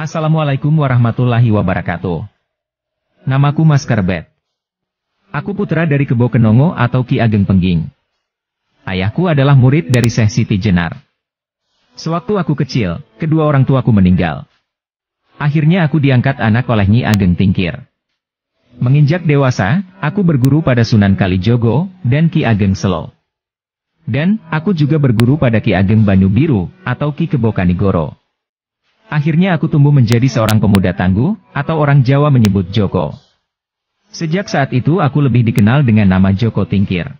Assalamualaikum warahmatullahi wabarakatuh. Namaku Mas Karbet. Aku putra dari Kebo Kenongo atau Ki Ageng Pengging. Ayahku adalah murid dari Syekh Siti Jenar. Sewaktu aku kecil, kedua orang tuaku meninggal. Akhirnya aku diangkat anak oleh Nyi Ageng Tingkir. Menginjak dewasa, aku berguru pada Sunan Kalijogo dan Ki Ageng Selo. Dan, aku juga berguru pada Ki Ageng Banyu Biru, atau Ki Kebo Kanigoro. Akhirnya aku tumbuh menjadi seorang pemuda tangguh, atau orang Jawa menyebut Joko. Sejak saat itu aku lebih dikenal dengan nama Joko Tingkir.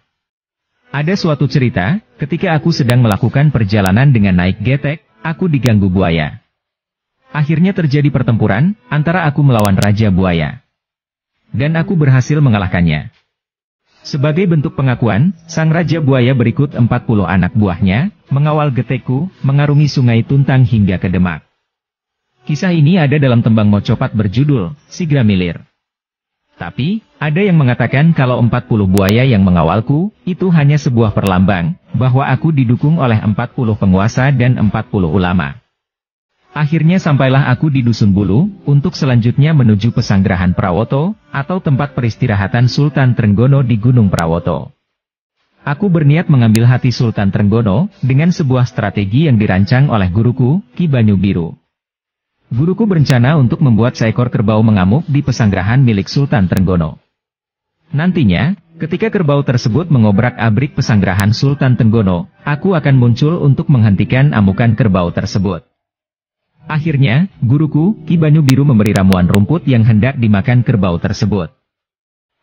Ada suatu cerita, ketika aku sedang melakukan perjalanan dengan naik getek, aku diganggu buaya. Akhirnya terjadi pertempuran, antara aku melawan Raja Buaya. Dan aku berhasil mengalahkannya. Sebagai bentuk pengakuan, sang Raja Buaya berikut 40 anak buahnya, mengawal getekku, mengarungi sungai Tuntang hingga ke Demak. Kisah ini ada dalam tembang Mocopat berjudul, Sigra Milir. Tapi, ada yang mengatakan kalau 40 buaya yang mengawalku, itu hanya sebuah perlambang, bahwa aku didukung oleh 40 penguasa dan 40 ulama. Akhirnya sampailah aku di Dusun Bulu, untuk selanjutnya menuju Pesanggrahan Prawoto, atau tempat peristirahatan Sultan Trenggono di Gunung Prawoto. Aku berniat mengambil hati Sultan Trenggono, dengan sebuah strategi yang dirancang oleh guruku, Ki Banyu Biru. Guruku berencana untuk membuat seekor kerbau mengamuk di pesanggrahan milik Sultan Trenggono. Nantinya, ketika kerbau tersebut mengobrak-abrik pesanggrahan Sultan Trenggono, aku akan muncul untuk menghentikan amukan kerbau tersebut. Akhirnya, guruku, Ki Banyu Biru memberi ramuan rumput yang hendak dimakan kerbau tersebut.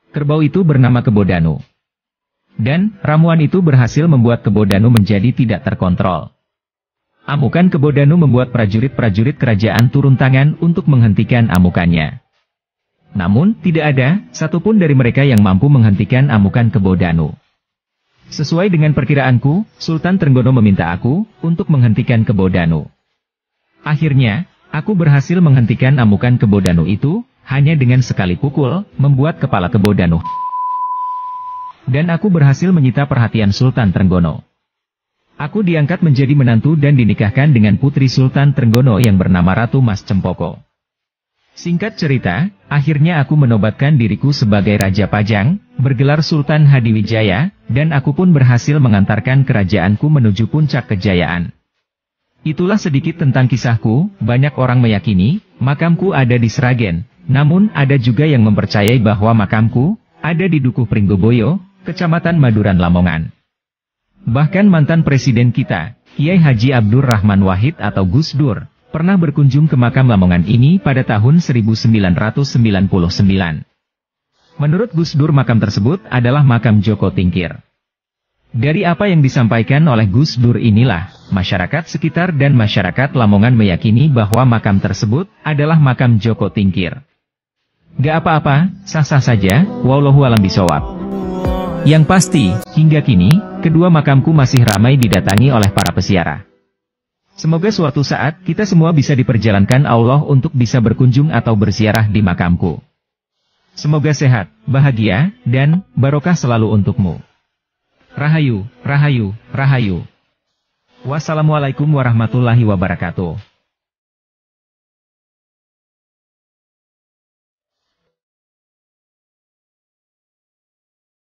Kerbau itu bernama Kebo Danu. Dan, ramuan itu berhasil membuat Kebo Danu menjadi tidak terkontrol. Amukan Kebo Danu membuat prajurit-prajurit kerajaan turun tangan untuk menghentikan amukannya. Namun, tidak ada satupun dari mereka yang mampu menghentikan amukan Kebo Danu. Sesuai dengan perkiraanku, Sultan Trenggono meminta aku untuk menghentikan Kebo Danu. Akhirnya, aku berhasil menghentikan amukan Kebo Danu itu, hanya dengan sekali pukul, membuat kepala Kebo Danu. Dan aku berhasil menyita perhatian Sultan Trenggono. Aku diangkat menjadi menantu dan dinikahkan dengan putri Sultan Trenggono yang bernama Ratu Mas Cempoko. Singkat cerita, akhirnya aku menobatkan diriku sebagai Raja Pajang, bergelar Sultan Hadiwijaya, dan aku pun berhasil mengantarkan kerajaanku menuju puncak kejayaan. Itulah sedikit tentang kisahku. Banyak orang meyakini, makamku ada di Sragen, namun ada juga yang mempercayai bahwa makamku ada di Dukuh Pringgoboyo, Kecamatan Maduran Lamongan. Bahkan mantan presiden kita, Kiai Haji Abdur Rahman Wahid atau Gus Dur, pernah berkunjung ke makam Lamongan ini pada tahun 1999. Menurut Gus Dur makam tersebut adalah makam Joko Tingkir. Dari apa yang disampaikan oleh Gus Dur inilah, masyarakat sekitar dan masyarakat Lamongan meyakini bahwa makam tersebut adalah makam Joko Tingkir. Gak apa-apa, sah-sah saja, wallahu a'lam bishawab. Yang pasti, hingga kini, kedua makamku masih ramai didatangi oleh para peziarah. Semoga suatu saat, kita semua bisa diperjalankan Allah untuk bisa berkunjung atau berziarah di makamku. Semoga sehat, bahagia, dan barokah selalu untukmu. Rahayu, rahayu, rahayu. Wassalamualaikum warahmatullahi wabarakatuh.